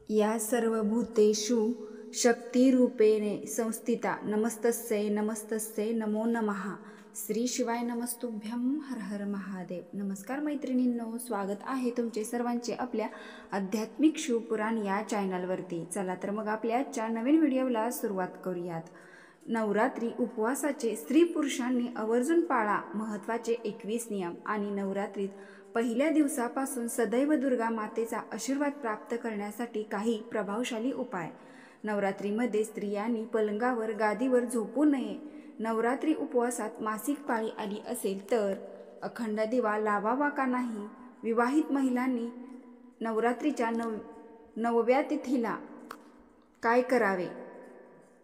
या सर्वभूतेषु शक्तिरूपेण संस्थिता नमस्तस्यै नमस्तस्यै नमो नमः। श्री शिवाय नमस्तुभ्यं हर हर महादेव। नमस्कार मैत्रिणींनो, स्वागत आहे तुमचे सर्वांचे आपल्या आध्यात्मिक शिवपुराण या चॅनलवरती। चला तर मग आपल्या आजच्या नवीन व्हिडिओला सुरुवात करूयात। नवरात्री उपवासाचे स्त्री पुरुषांनी आवर्जून पाळा महत्त्वाचे 21 नियम आणि नवरात्रीत पहिल्या दिवसापासून सदैव दुर्गा मातेचा आशीर्वाद प्राप्त करण्यासाठी काही प्रभावशाली उपाय। नवरात्रीमध्ये स्त्रियांनी पलंगावर गादीवर झोपू नये। नवरात्री उपवासात मासिक पाळी आली असेल तर अखंड दिवा लावावा का नाही? विवाहित महिलांनी नवरात्रीच्या 9व्या तिथीला काय करावे?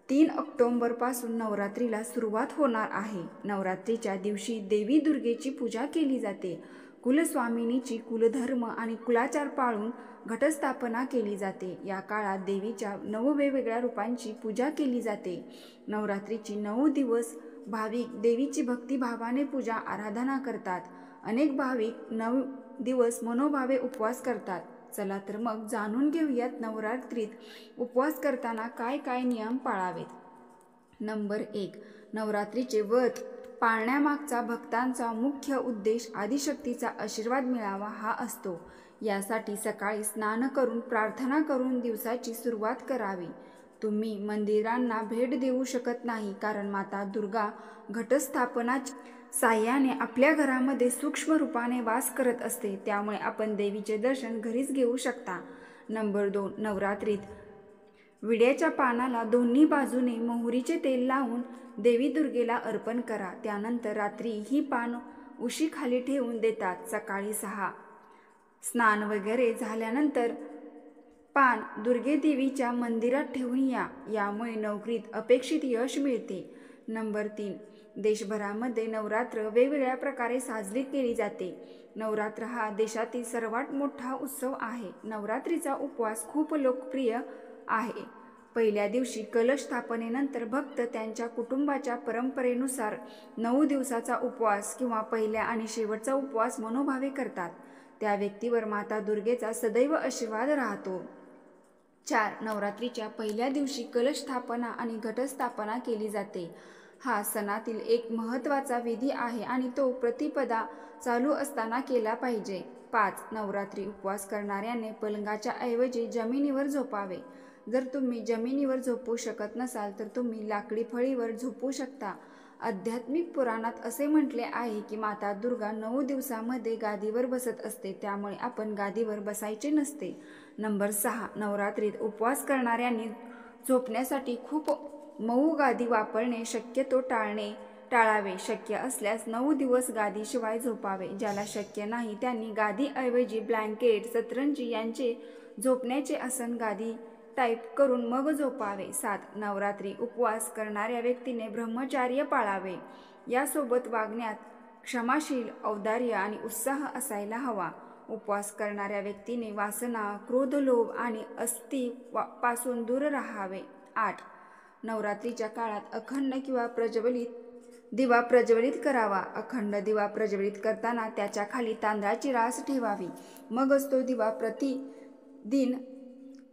3 ऑक्टोबरपासून नवरात्रीला सुरुवात होणार आहे। नवरात्रीच्या दिवशी देवी दुर्गेची पूजा केली जाते। कुलस्वामिनीची कुलधर्म आणि कुलाचार पाळून घटस्थापना केली जाते। या काळात देवीच्या 9 वेगवेगळ्या रूपांची पूजा केली जाते। नवरात्रीची 9 दिवस भाविक देवीची भक्तिभावाने पूजा आराधना करतात। अनेक भाविक 9 दिवस मनोभावे उपवास करतात। चला तर मग जाणून घेऊयात नवरात्रीत उपवास करताना काय काय नियम पाळावेत। नंबर 1, नवरात्रीचे व्रत पाळण्यामागचा भक्तांचा मुख्य उद्देश आदिशक्तीचा आशीर्वाद मिळावा हा असतो। यासाठी सकाळी स्नान करून प्रार्थना करून दिवसाची सुरुवात करावी। तुम्ही मंदिरांना भेट देऊ शकत नाही कारण माता दुर्गा घटस्थापनाच्या साह्याने आपल्या घरामध्ये सूक्ष्म रूपाने वास करत असते, त्यामुळे आपण देवीचे दर्शन घरीच घेऊ शकता। नंबर 2, नवरात्रीत विड्याच्या पानाला दोन्ही बाजूने मोहरीचे तेल लावून देवी दुर्गेला अर्पण करा। त्यानंतर रात्री ही पान उशीखाली ठेवून देतात। सकाळी 6 स्नान वगैरे झाल्यानंतर पान दुर्गे देवीच्या मंदिरात ठेवून या, यामुळे नोकरीत अपेक्षित यश मिळते। नंबर 3, देशभरामध्ये नवरात्र वेगवेगळ्या प्रकारे साजरी केली जाते। नवरात्र हा देशातील सर्वात मोठा उत्सव आहे। नवरात्रीचा उपवास खूप लोकप्रिय आहे। पहिल्या दिवशी कलश स्थापनेनंतर भक्त त्यांच्या कुटुंबाच्या परंपरेनुसार 9 दिवसाचा उपवास किंवा पहिल्या आणि शेवटचा उपवास मनोभावे करतात। त्या व्यक्तीवर माता दुर्गेचा सदैव आशीर्वाद राहतो। 4, नवरात्रीच्या पहिल्या दिवशी कलश स्थापना आणि घटस्थापना केली जाते। हा सणातील एक महत्त्वाचा विधी आहे आणि तो प्रतिपदा चालू असताना केला पाहिजे। 5, नवरात्री उपवास करणाऱ्याने पलंगाच्या ऐवजी जमिनीवर झोपावे। जर तुम्ही जमिनीवर झोपू शकत नसाल तर तुम्ही लाकडी फळीवर झोपू शकता। आध्यात्मिक पुराणात असे म्हटले आहे की माता दुर्गा 9 दिवसांमध्ये गादीवर बसत असते, त्यामुळे आपण गादीवर बसायचे नसते। नंबर 6, नवरात्रीत उपवास करणाऱ्यांनी झोपण्यासाठी खूप मऊ गादी वापरणे शक्यतो टाळावे। शक्य असल्यास 9 दिवस गादीशिवाय झोपावे। ज्याला शक्य नाही त्यांनी गादीऐवजी ब्लँकेट, सतरंजी यांचे झोपण्याचे आसन गादी टाईप करून मग झोपावे। 7, नवरात्री उपवास करणाऱ्या व्यक्तीने ब्रह्मचर्य पाळावे। यासोबत वागण्यात क्षमाशील, औदार्य आणि उत्साह असायला हवा। उपवास करणाऱ्या व्यक्तीने वासना, क्रोध, लोभ आणि अस्थि पासून दूर राहावे। 8, नवरात्रीच्या काळात अखंड किंवा दिवा प्रज्वलित करावा। अखंड दिवा प्रज्वलित करताना त्याच्या खाली तांदळाची रास ठेवावी, मगच तो दिवा प्रतिदिन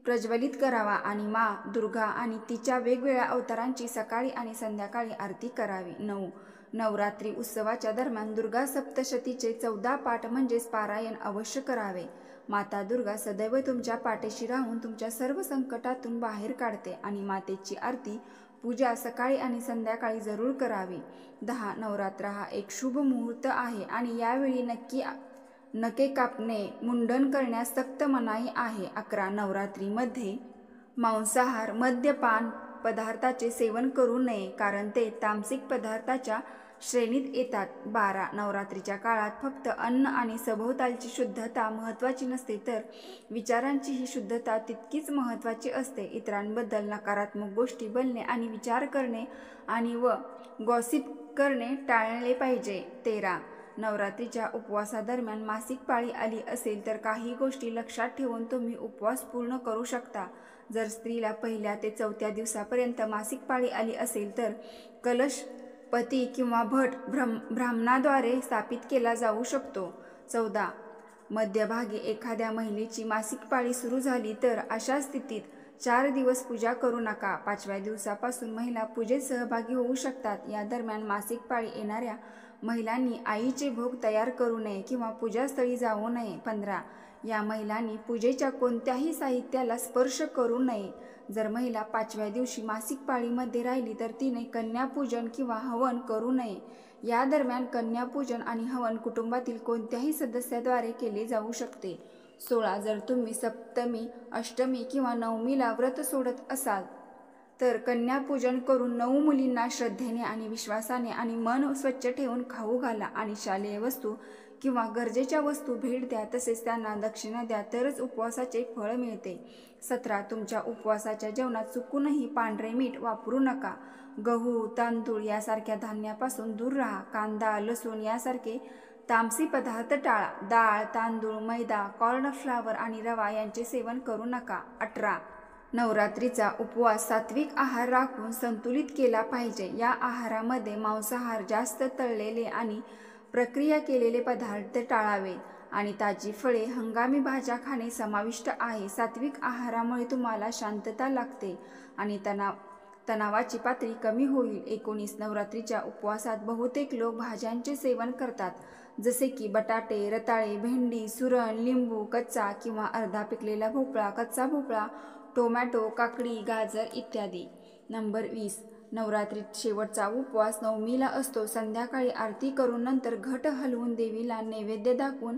प्रज्वलित करावा आणि माँ दुर्गा आणि तिच्या वेगवेगळ्या अवतारांची सकाळी आणि संध्याकाळी आरती करावी। 9, नवरात्री उत्सवाच्या दरम्यान दुर्गा सप्तशतीचे 14 पाठ म्हणजेच पारायण अवश्य करावे। माता दुर्गा सदैव तुमच्या पाठीशी राहून तुमच्या सर्व संकटातून बाहेर काढते आणि मातेची आरती पूजा सकाळी आणि संध्याकाळी जरूर करावी। 10, नवरात्र हा एक शुभ मुहूर्त आहे आणि यावेळी नखे कापणे, मुंडन करण्यास सक्त मनाई आहे। 11, नवरात्रीमध्ये मांसाहार, मद्यपान पदार्थाचे सेवन करू नये कारण ते तामसिक पदार्थाच्या श्रेणीत येतात। 12, नवरात्रीच्या काळात फक्त अन्न आणि सभोवतालची शुद्धता महत्त्वाची नसते तर विचारांचीही शुद्धता तितकीच महत्त्वाची असते। इतरांबद्दल नकारात्मक गोष्टी बोलणे आणि विचार करणे आणि गॉसिप करणे टाळले पाहिजे। 13, नवरात्रीच्या उपवासादरम्यान मासिक पाळी आली असेल तर काही गोष्टी लक्षात ठेवून तुम्ही उपवास पूर्ण करू शकता। जर स्त्रीला पहिल्या ते 4थ्या दिवसापर्यंत मासिक पाळी आली असेल तर कलश पती किंवा भट ब्राह्मणाद्वारे स्थापित केला जाऊ शकतो। 14, मध्यभागी एखाद्या महिलेची मासिक पाळी सुरू झाली तर अशा स्थितीत 4 दिवस पूजा करू नका. 5व्या दिवसापासून महिला पूजेत सहभागी होऊ शकतात. या दरम्यान मासिक पाळी येणाऱ्या महिलांनी आईचे भोग तयार करू नये किंवा पूजास्थळी जाऊ नये. 15. या महिलांनी पूजेच्या कोणत्याही साहित्याला स्पर्श करू नये. जर महिला 5व्या दिवशी मासिक पाळीमध्ये राहिली तर तिने कन्यापूजन किंवा हवन करू नये. या दरम्यान कन्यापूजन आणि हवन कुटुंबातील कोणत्याही सदस्याद्वारे केले जाऊ शकते. 16. जर तुम्ही सप्तमी, अष्टमी किंवा नवमीला व्रत सोडत असाल तर कन्यापूजन करून 9 मुलींना श्रद्धेने आणि विश्वासाने आणि मन स्वच्छ ठेवून खाऊ घाला आणि शालेय वस्तू किंवा गरजेच्या वस्तू भेट द्या. तसेच त्यांना दक्षिणा द्या, तरच उपवासाचे फळ मिळते. 17. तुमच्या उपवासाच्या जेवणात चुकूनही पांढरे मीठ वापरू नका. गहू, तांदूळ यासारख्या धान्यापासून दूर राहा. कांदा, लसूण यासारखे तामसी पदार्थ टाळा. डाळ, तांदूळ, मैदा, कॉर्नफ्लॉवर आणि रवा यांचे सेवन करू नका. 18. नवरात्रीचा उपवास सात्विक आहार राखून संतुलित केला पाहिजे. या आहारामध्ये मांसाहार, जास्त तळलेले आणि प्रक्रिया केलेले पदार्थ टाळावे आणि ताजी फळे, हंगामी भाज्या खाणे समाविष्ट आहे. सात्विक आहारामुळे तुम्हाला शांतता लागते आणि तणावाची पातळी कमी होईल. 19. नवरात्रीच्या उपवासात बहुतेक लोक भाज्यांचे सेवन करतात, जसे की बटाटे, रताळे, भेंडी, सुरण, लिंबू, कच्चा किंवा अर्धा पिकलेला भोपळा, कच्चा भोपळा, टोमॅटो, काकडी, गाजर इत्यादी. नंबर 20. नवरात्रीत शेवटचा उपवास नवमीला असतो. संध्याकाळी आरती करून नंतर घट हलवून देवीला नैवेद्य दाखवून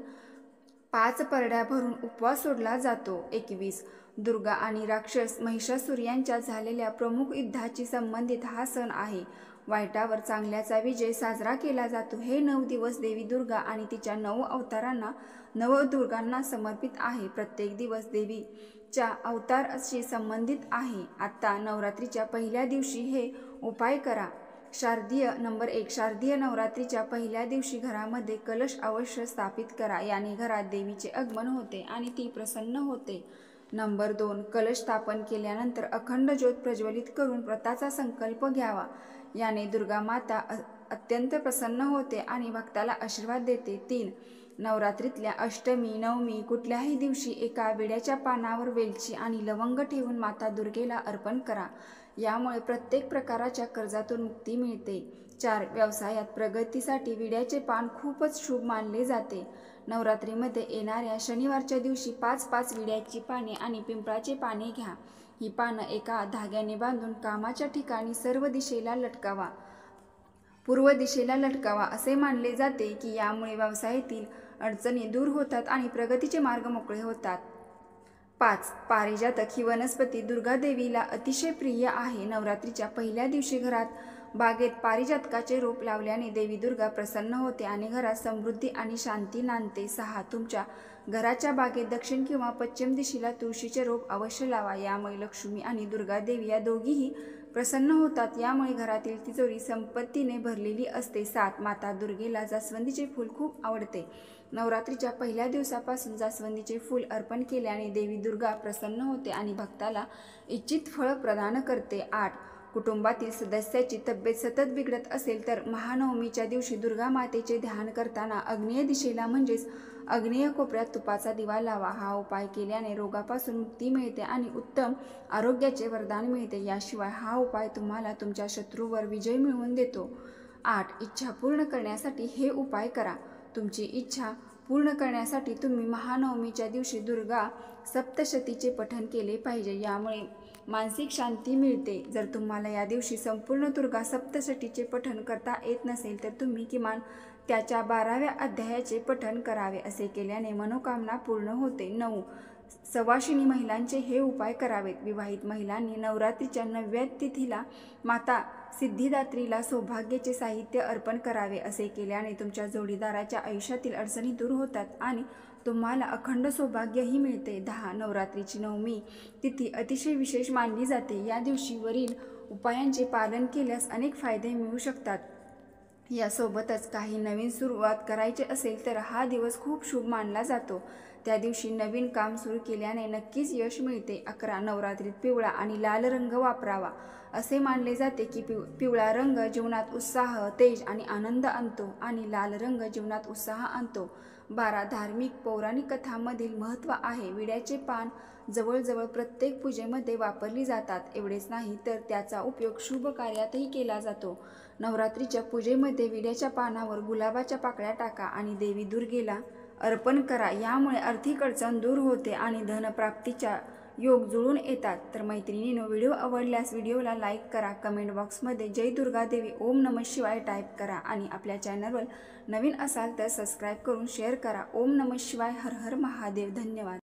5 परड्या भरून उपवास सोडला जातो. 21. दुर्गा आणि राक्षस महिषासुर यांच्यात झालेल्या प्रमुख युद्धाशी संबंधित हा सण आहे. वाईटावर चांगल्याचा विजय साजरा केला जातो. हे 9 दिवस देवी दुर्गा आणि तिच्या 9 अवतारांना नवदुर्गांना समर्पित आहे. प्रत्येक दिवस देवीच्या अवताराशी संबंधित आहे. आता नवरात्रीच्या पहिल्या दिवशी हे उपाय करा. नंबर 1. शारदीय नवरात्रीच्या पहिल्या दिवशी घरामध्ये कलश अवश्य स्थापित करा. याने घरात देवीचे आगमन होते आणि ती प्रसन्न होते. नंबर 2. कलश स्थापन केल्यानंतर अखंड ज्योत प्रज्वलित करून व्रताचा संकल्प घ्यावा. याने दुर्गा माता अत्यंत प्रसन्न होते आणि भक्ताला आशीर्वाद देते. 3. नवरात्रीतल्या अष्टमी, नवमी कुठल्याही दिवशी एका विड्याच्या पानावर वेलची आणि लवंग ठेवून माता दुर्गेला अर्पण करा. यामुळे प्रत्येक प्रकारच्या कर्जातून मुक्ती मिळते. 4. व्यवसायात प्रगतीसाठी विड्याचे पान खूपच शुभ मानले जाते. नवरात्रीमध्ये येणाऱ्या शनिवारच्या दिवशी 5-5 विड्याची पाने आणि पिंपळाचे पाने घ्या. ही पानं एका धाग्याने बांधून कामाच्या ठिकाणी पूर्व दिशेला लटकावा. असे मानले जाते की यामुळे व्यवसायातील अडचणी दूर होतात आणि प्रगतीचे मार्ग मोकळे होतात. 5. पारिजातक ही वनस्पती दुर्गादेवीला अतिशय प्रिय आहे. नवरात्रीच्या पहिल्या दिवशी घरात बागेत पारिजातकाचे रोप लावल्याने देवी दुर्गा प्रसन्न होते आणि घरात समृद्धी आणि शांती नांदते. 6. तुमच्या घराच्या बागेत दक्षिण किंवा पश्चिम दिशेला तुळशीचे रोप अवश्य लावा. यामुळे लक्ष्मी आणि दुर्गादेवी या दोघीही प्रसन्न होतात. यामुळे घरातील तिजोरी संपत्तीने भरलेली असते. 7. माता दुर्गेला जास्वंदीचे फूल खूप आवडते. नवरात्रीच्या पहिल्या दिवसापासून जास्वंदीचे फूल अर्पण केल्याने देवी दुर्गा प्रसन्न होते आणि भक्ताला इच्छित फळ प्रदान करते. 8. कुटुंबातील सदस्याची तब्येत सतत बिघडत असेल तर महानवमीच्या दिवशी दुर्गा मातेचे ध्यान करताना आग्नेय दिशेला म्हणजेच आग्नेय कोपऱ्यात तुपाचा दिवा लावा. हा उपाय केल्याने रोगापासून मुक्ती मिळते आणि उत्तम आरोग्याचे वरदान मिळते. याशिवाय हा उपाय तुम्हाला तुमच्या शत्रूवर विजय मिळवून देतो. 8. इच्छा पूर्ण करण्यासाठी हे उपाय करा. तुमची इच्छा पूर्ण करण्यासाठी तुम्ही महानवमीच्या दिवशी दुर्गा सप्तशतीचे पठण केले पाहिजे. यामुळे मानसिक शांती मिळते. जर तुम्हाला या दिवशी संपूर्ण दुर्गा सप्तशतीचे पठण करता येत नसेल तर तुम्ही किमान त्याच्या 12व्या अध्यायाचे पठण करावे. असे केल्याने मनोकामना पूर्ण होते. 9. सवाशिनी महिलांचे हे उपाय करावेत. विवाहित महिलांनी नवरात्रीच्या 9व्या तिथीला माता सिद्धिदात्रीला सौभाग्याचे साहित्य अर्पण करावे. असे केल्याने तुमच्या जोडीदाराच्या आयुष्यातील अडचणी दूर होतात आणि तुम्हाला अखंड सौभाग्यही मिळते. 10. नवरात्रीची नवमी तिथी अतिशय विशेष मानली जाते. या दिवशी वरील उपायांचे पालन केल्यास अनेक फायदे मिळू शकतात. यासोबतच काही नवीन सुरुवात करायचे असेल तर हा दिवस खूप शुभ मानला जातो. त्या दिवशी नवीन काम सुरू केल्याने नक्कीच यश मिळते. 11. नवरात्रीत पिवळा आणि लाल रंग वापरावा. असे मानले जाते की पिवळा रंग जीवनात उत्साह, तेज आणि आनंद आणतो आणि लाल रंग जीवनात उत्साह आणतो. 12 धार्मिक पौराणिक कथांमधील महत्त्व आहे. विड्याचे पान जवळजवळ प्रत्येक पूजेमध्ये वापरली जातात. एवढेच नाही तर त्याचा उपयोग शुभ कार्यातही केला जातो. नवरात्रीच्या पूजेमध्ये विड्याच्या पानावर गुलाबाच्या पाकळ्या टाका आणि देवी दुर्गेला अर्पण करा. यामुळे आर्थिक अडचण दूर होते आणि धनप्राप्तीच्या योग जुळून येतात. तर मैत्रिणींनो, व्हिडिओ आवडल्यास व्हिडिओला लाईक करा, कमेंट बॉक्समध्ये जय दुर्गा देवी ओम नमः शिवाय टाईप करा आणि आपल्या चॅनलवर नवीन असाल तर सबस्क्राईब करून शेअर करा. ओम नमः शिवाय, हर हर महादेव. धन्यवाद.